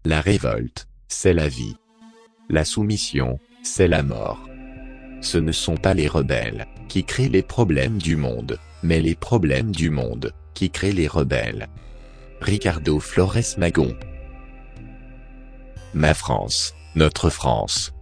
La révolte, c'est la vie. La soumission, c'est la mort. Ce ne sont pas les rebelles qui créent les problèmes du monde, mais les problèmes du monde qui créent les rebelles. Ricardo Flores Magon. Ma France, notre France.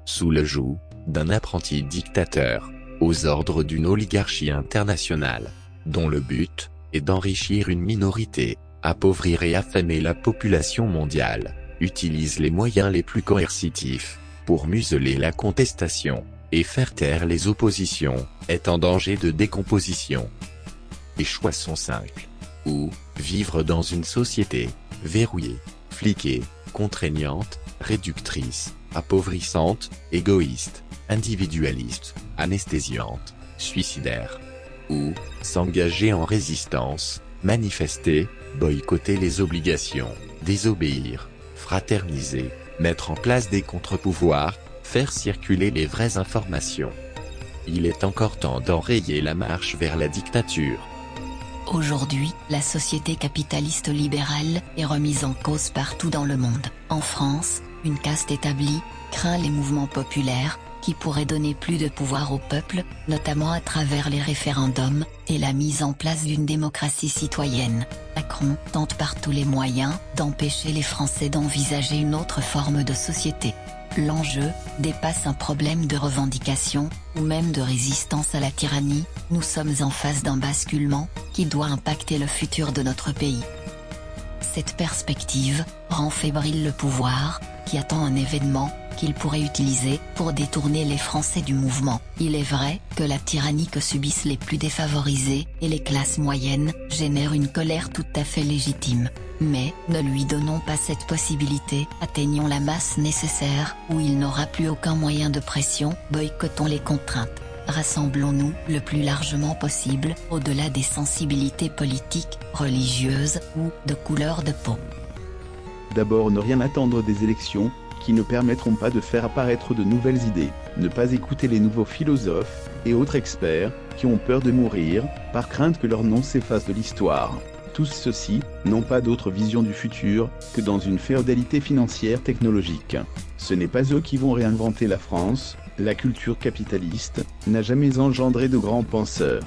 Sous le joug d'un apprenti dictateur, aux ordres d'une oligarchie internationale, dont le but est d'enrichir une minorité, appauvrir et affamer la population mondiale, utilise les moyens les plus coercitifs pour museler la contestation et faire taire les oppositions, est en danger de décomposition. Les choix sont simples. Ou vivre dans une société verrouillée, fliquée, contraignante, réductrice, appauvrissante, égoïste, individualiste, anesthésiante, suicidaire. Ou s'engager en résistance, manifester, boycotter les obligations, désobéir, fraterniser, mettre en place des contre-pouvoirs, faire circuler les vraies informations. Il est encore temps d'enrayer la marche vers la dictature. Aujourd'hui, la société capitaliste libérale est remise en cause partout dans le monde. En France, une caste établie craint les mouvements populaires qui pourraient donner plus de pouvoir au peuple, notamment à travers les référendums et la mise en place d'une démocratie citoyenne. Macron tente par tous les moyens d'empêcher les Français d'envisager une autre forme de société. L'enjeu dépasse un problème de revendication, ou même de résistance à la tyrannie. Nous sommes en face d'un basculement qui doit impacter le futur de notre pays. Cette perspective rend fébrile le pouvoir, qui attend un événement qu'il pourrait utiliser pour détourner les Français du mouvement. Il est vrai que la tyrannie que subissent les plus défavorisés et les classes moyennes génère une colère tout à fait légitime. Mais ne lui donnons pas cette possibilité, atteignons la masse nécessaire où il n'aura plus aucun moyen de pression, boycottons les contraintes. Rassemblons-nous le plus largement possible, au-delà des sensibilités politiques, religieuses ou de couleur de peau. D'abord, ne rien attendre des élections, qui ne permettront pas de faire apparaître de nouvelles idées. Ne pas écouter les nouveaux philosophes et autres experts qui ont peur de mourir, par crainte que leur nom s'efface de l'histoire. Tous ceux-ci n'ont pas d'autre vision du futur que dans une féodalité financière technologique. Ce n'est pas eux qui vont réinventer la France. La culture capitaliste n'a jamais engendré de grands penseurs.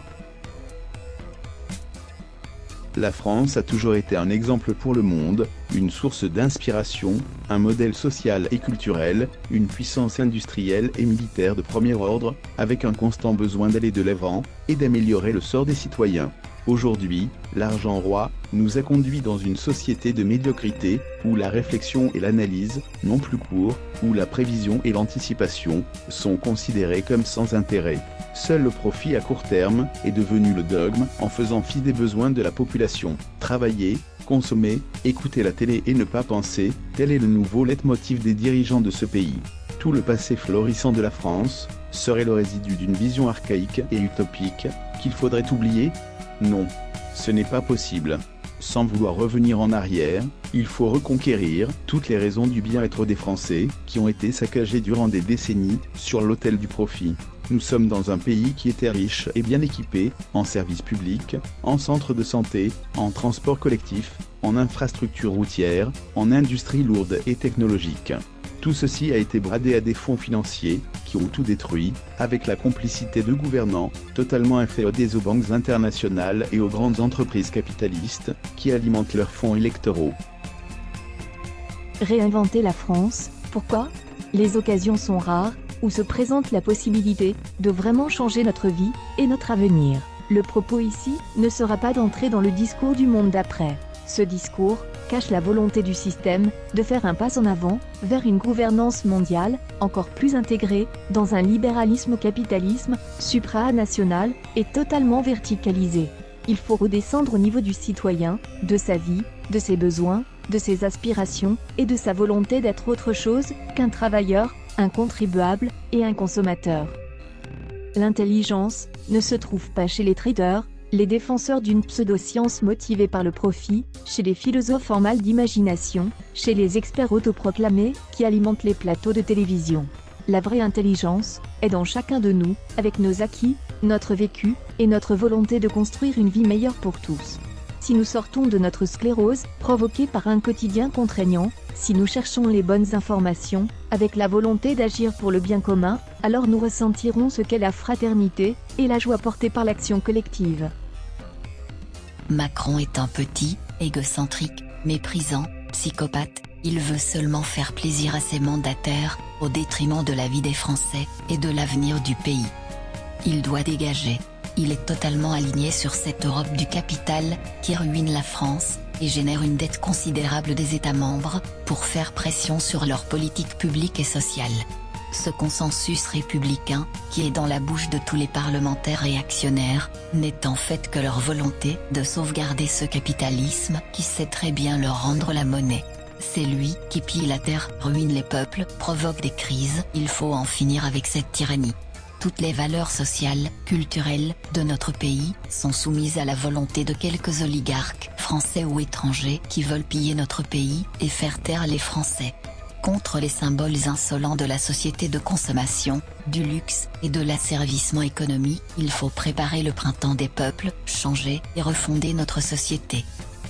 La France a toujours été un exemple pour le monde, une source d'inspiration, un modèle social et culturel, une puissance industrielle et militaire de premier ordre, avec un constant besoin d'aller de l'avant et d'améliorer le sort des citoyens. Aujourd'hui, l'argent roi nous a conduits dans une société de médiocrité, où la réflexion et l'analyse n'ont plus cours, où la prévision et l'anticipation sont considérées comme sans intérêt. Seul le profit à court terme est devenu le dogme, en faisant fi des besoins de la population. Travailler, consommer, écouter la télé et ne pas penser, tel est le nouveau leitmotiv des dirigeants de ce pays. Tout le passé florissant de la France serait le résidu d'une vision archaïque et utopique qu'il faudrait oublier ? Non, ce n'est pas possible. Sans vouloir revenir en arrière, il faut reconquérir toutes les raisons du bien-être des Français, qui ont été saccagées durant des décennies, sur l'autel du profit. Nous sommes dans un pays qui était riche et bien équipé, en services publics, en centres de santé, en transport collectif, en infrastructures routières, en industrie lourde et technologique. Tout ceci a été bradé à des fonds financiers, qui ont tout détruit, avec la complicité de gouvernants, totalement inféodés aux banques internationales et aux grandes entreprises capitalistes, qui alimentent leurs fonds électoraux. Réinventer la France, pourquoi ? Les occasions sont rares, où se présente la possibilité de vraiment changer notre vie et notre avenir. Le propos ici ne sera pas d'entrer dans le discours du monde d'après. Ce discours cache la volonté du système de faire un pas en avant vers une gouvernance mondiale encore plus intégrée dans un libéralisme-capitalisme supranational et totalement verticalisé. Il faut redescendre au niveau du citoyen, de sa vie, de ses besoins, de ses aspirations et de sa volonté d'être autre chose qu'un travailleur, un contribuable et un consommateur. L'intelligence ne se trouve pas chez les traders, les défenseurs d'une pseudo-science motivée par le profit, chez les philosophes en mal d'imagination, chez les experts autoproclamés qui alimentent les plateaux de télévision. La vraie intelligence est dans chacun de nous, avec nos acquis, notre vécu et notre volonté de construire une vie meilleure pour tous. Si nous sortons de notre sclérose, provoquée par un quotidien contraignant, Si nous cherchons les bonnes informations, avec la volonté d'agir pour le bien commun, alors nous ressentirons ce qu'est la fraternité, et la joie portée par l'action collective. Macron est un petit, égocentrique, méprisant, psychopathe, il veut seulement faire plaisir à ses mandataires, au détriment de la vie des Français, et de l'avenir du pays. Il doit dégager. Il est totalement aligné sur cette Europe du capital, qui ruine la France, et génère une dette considérable des États membres, pour faire pression sur leur politique publique et sociale. Ce consensus républicain, qui est dans la bouche de tous les parlementaires réactionnaires, n'est en fait que leur volonté de sauvegarder ce capitalisme qui sait très bien leur rendre la monnaie. C'est lui qui pille la terre, ruine les peuples, provoque des crises, il faut en finir avec cette tyrannie. Toutes les valeurs sociales, culturelles, de notre pays, sont soumises à la volonté de quelques oligarques, français ou étrangers, qui veulent piller notre pays, et faire taire les Français. Contre les symboles insolents de la société de consommation, du luxe, et de l'asservissement économique, il faut préparer le printemps des peuples, changer et refonder notre société.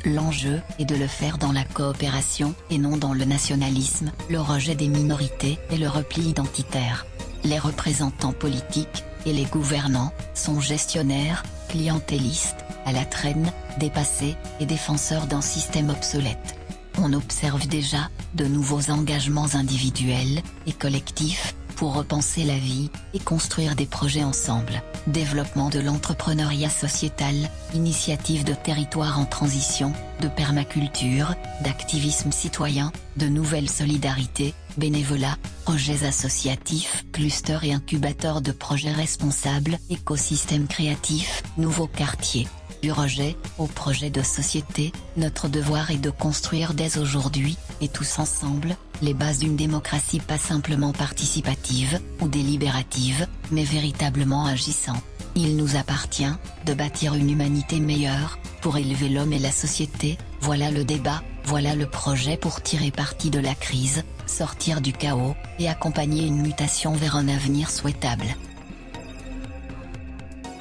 L'enjeu est de le faire dans la coopération, et non dans le nationalisme, le rejet des minorités, et le repli identitaire. Les représentants politiques, et les gouvernants, sont gestionnaires, clientélistes, à la traîne, dépassés, et défenseurs d'un système obsolète. On observe déjà de nouveaux engagements individuels et collectifs pour repenser la vie et construire des projets ensemble. Développement de l'entrepreneuriat sociétal, initiatives de territoires en transition, de permaculture, d'activisme citoyen, de nouvelles solidarités, bénévolat, projets associatifs, clusters et incubateurs de projets responsables, écosystèmes créatifs, nouveaux quartiers. Du rejet au projet de société, notre devoir est de construire dès aujourd'hui, et tous ensemble, les bases d'une démocratie pas simplement participative, ou délibérative, mais véritablement agissante. Il nous appartient de bâtir une humanité meilleure, pour élever l'homme et la société, voilà le débat, voilà le projet pour tirer parti de la crise, sortir du chaos, et accompagner une mutation vers un avenir souhaitable.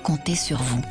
Comptez sur vous.